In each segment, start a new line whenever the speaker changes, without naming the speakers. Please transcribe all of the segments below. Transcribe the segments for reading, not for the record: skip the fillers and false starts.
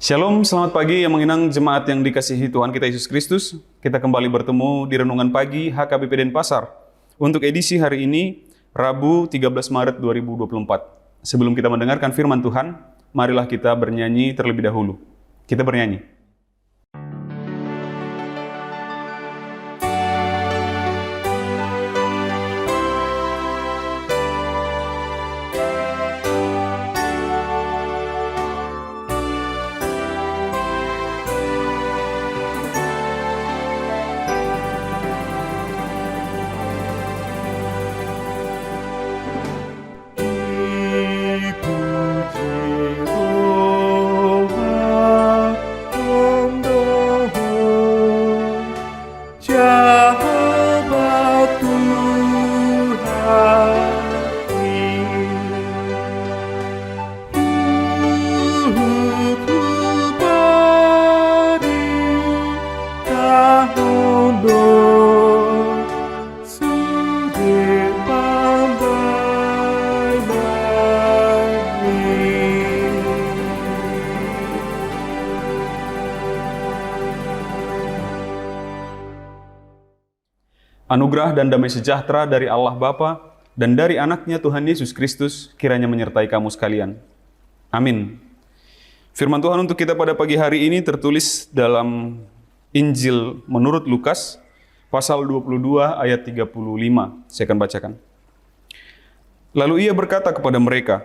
Shalom, selamat pagi yang menginang jemaat yang dikasihi Tuhan kita Yesus Kristus. Kita kembali bertemu di Renungan Pagi HKBP Denpasar. Untuk edisi hari ini, Rabu 13 Maret 2024. Sebelum kita mendengarkan firman Tuhan, marilah kita bernyanyi terlebih dahulu. Kita bernyanyi. Anugerah dan damai sejahtera dari Allah Bapa dan dari anaknya Tuhan Yesus Kristus kiranya menyertai kamu sekalian. Amin. Firman Tuhan untuk kita pada pagi hari ini tertulis dalam Injil menurut Lukas, pasal 22 ayat 35. Saya akan bacakan. Lalu ia berkata kepada mereka,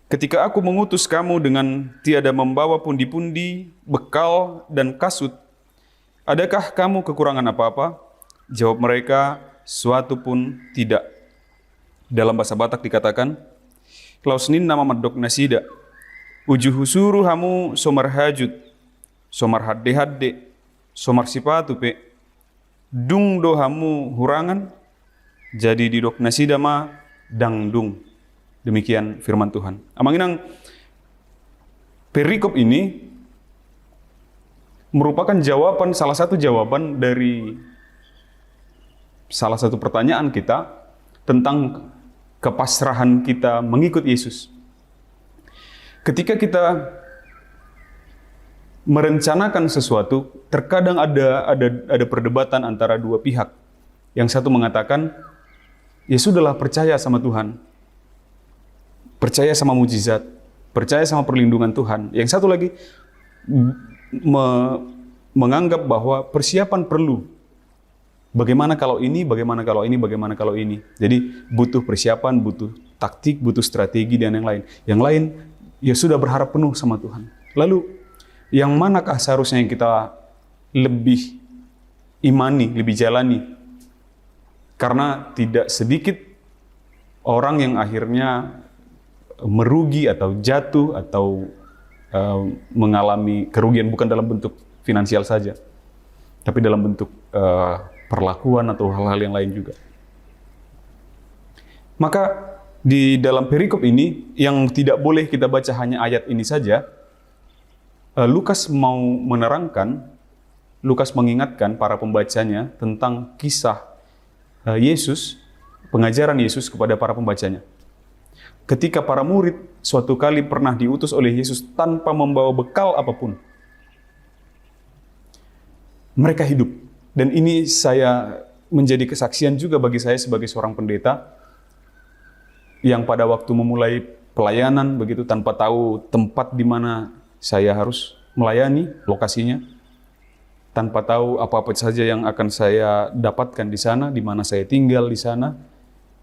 "Ketika aku mengutus kamu dengan tiada membawa pundi-pundi, bekal, dan kasut, adakah kamu kekurangan apa-apa?" Jawab mereka, "Suatu pun tidak." Dalam bahasa Batak dikatakan, "Klausnin nama madok nasida, ujuh suru hamu somar hajut, somar hadde-hadde, somar sipatu pe, dung do hamu hurangan, jadi didok nasida ma dang dung." Demikian firman Tuhan. Amanginang perikop ini merupakan jawaban, salah satu jawaban dari salah satu pertanyaan kita tentang kepasrahan kita mengikut Yesus. Ketika kita merencanakan sesuatu, terkadang ada perdebatan antara dua pihak. Yang satu mengatakan, ya sudahlah, percaya sama Tuhan, percaya sama mujizat, percaya sama perlindungan Tuhan. Yang satu lagi menganggap bahwa persiapan perlu. Bagaimana kalau ini, bagaimana kalau ini, bagaimana kalau ini. Jadi butuh persiapan, butuh taktik, butuh strategi, dan yang lain. Yang lain, ya sudah berharap penuh sama Tuhan. Lalu, yang manakah seharusnya yang kita lebih imani, lebih jalani? Karena tidak sedikit orang yang akhirnya merugi atau jatuh atau mengalami kerugian bukan dalam bentuk finansial saja, tapi dalam bentuk perlakuan atau hal-hal yang lain juga. Maka di dalam perikop ini yang tidak boleh kita baca hanya ayat ini saja, Lukas mau menerangkan, Lukas mengingatkan para pembacanya tentang kisah Yesus, pengajaran Yesus kepada para pembacanya. Ketika para murid suatu kali pernah diutus oleh Yesus tanpa membawa bekal apapun, mereka hidup. Dan ini saya menjadi kesaksian juga bagi saya sebagai seorang pendeta yang pada waktu memulai pelayanan begitu tanpa tahu tempat di mana saya harus melayani, lokasinya, tanpa tahu apa-apa saja yang akan saya dapatkan di sana, di mana saya tinggal di sana,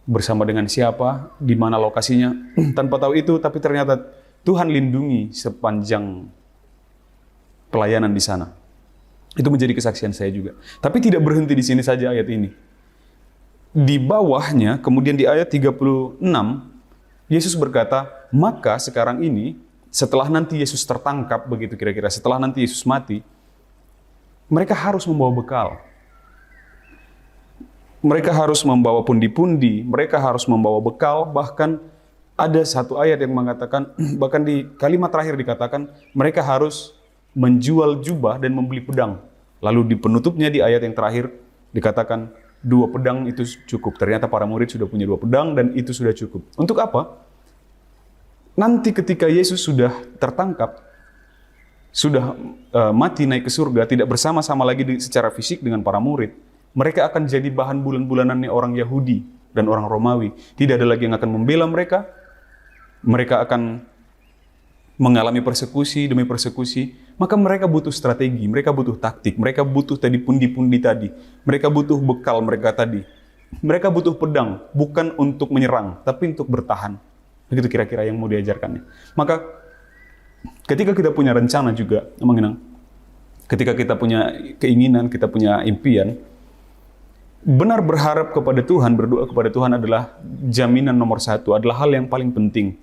bersama dengan siapa, di mana lokasinya, tanpa tahu itu, tapi ternyata Tuhan lindungi sepanjang pelayanan di sana. Itu menjadi kesaksian saya juga. Tapi tidak berhenti di sini saja ayat ini. Di bawahnya, kemudian di ayat 36, Yesus berkata, maka sekarang ini, setelah nanti Yesus tertangkap, begitu kira-kira, setelah nanti Yesus mati, mereka harus membawa bekal. Mereka harus membawa pundi-pundi, mereka harus membawa bekal, bahkan ada satu ayat yang mengatakan, bahkan di kalimat terakhir dikatakan, mereka harus menjual jubah dan membeli pedang. Lalu di penutupnya di ayat yang terakhir dikatakan 2 pedang itu cukup. Ternyata para murid sudah punya 2 pedang dan itu sudah cukup. Untuk apa? Nanti ketika Yesus sudah tertangkap, sudah mati naik ke surga, tidak bersama-sama lagi secara fisik dengan para murid, mereka akan jadi bahan bulan-bulanannya orang Yahudi dan orang Romawi. Tidak ada lagi yang akan membela mereka. Mereka akan mengalami persekusi demi persekusi. Maka mereka butuh strategi, mereka butuh taktik, mereka butuh tadi pundi-pundi tadi. Mereka butuh bekal mereka tadi. Mereka butuh pedang, bukan untuk menyerang, tapi untuk bertahan. Begitu kira-kira yang mau diajarkannya. Maka ketika kita punya rencana juga, ketika kita punya keinginan, kita punya impian, benar berharap kepada Tuhan, berdoa kepada Tuhan adalah jaminan nomor satu, adalah hal yang paling penting,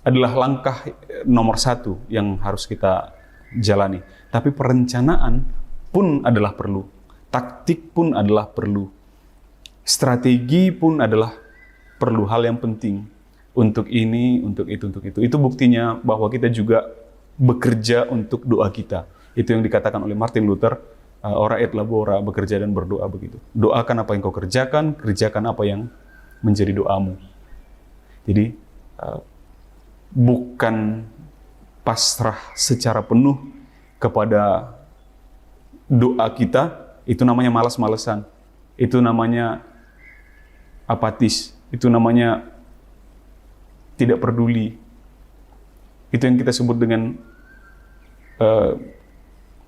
adalah langkah nomor satu yang harus kita jalani. Tapi perencanaan pun adalah perlu, taktik pun adalah perlu, strategi pun adalah perlu, hal yang penting untuk ini, untuk itu, untuk itu. Itu buktinya bahwa kita juga bekerja untuk doa kita. Itu yang dikatakan oleh Martin Luther, ora et labora, bekerja dan berdoa begitu. Doakan apa yang kau kerjakan, kerjakan apa yang menjadi doamu. Jadi bukan pasrah secara penuh kepada doa kita, itu namanya malas-malesan. Itu namanya apatis. Itu namanya tidak peduli. Itu yang kita sebut dengan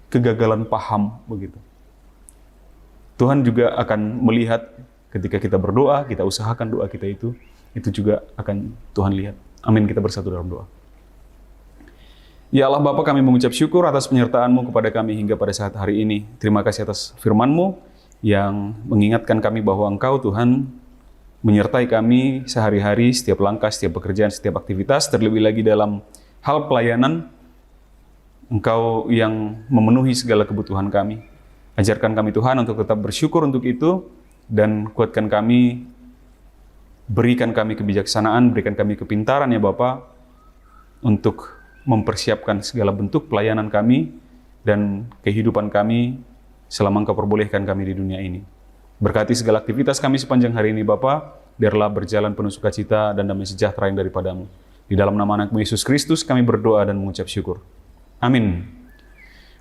kegagalan paham begitu. Tuhan juga akan melihat ketika kita berdoa, kita usahakan doa kita itu juga akan Tuhan lihat. Amin, kita bersatu dalam doa. Ya Allah Bapa, kami mengucap syukur atas penyertaan-Mu kepada kami hingga pada saat hari ini. Terima kasih atas firman-Mu yang mengingatkan kami bahwa Engkau Tuhan menyertai kami sehari-hari, setiap langkah, setiap pekerjaan, setiap aktivitas, terlebih lagi dalam hal pelayanan. Engkau yang memenuhi segala kebutuhan kami. Ajarkan kami Tuhan untuk tetap bersyukur untuk itu, dan kuatkan kami, berikan kami kebijaksanaan, berikan kami kepintaran ya Bapa, untuk mempersiapkan segala bentuk pelayanan kami dan kehidupan kami selama Engkau perbolehkan kami di dunia ini. Berkati segala aktivitas kami sepanjang hari ini Bapa, biarlah berjalan penuh sukacita dan damai sejahtera yang daripada-Mu. Di dalam nama Anak-Mu Yesus Kristus kami berdoa dan mengucap syukur. Amin.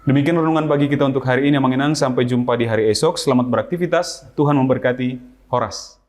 Demikian renungan bagi kita untuk hari ini, Manginang. Sampai jumpa di hari esok. Selamat beraktivitas. Tuhan memberkati. Horas.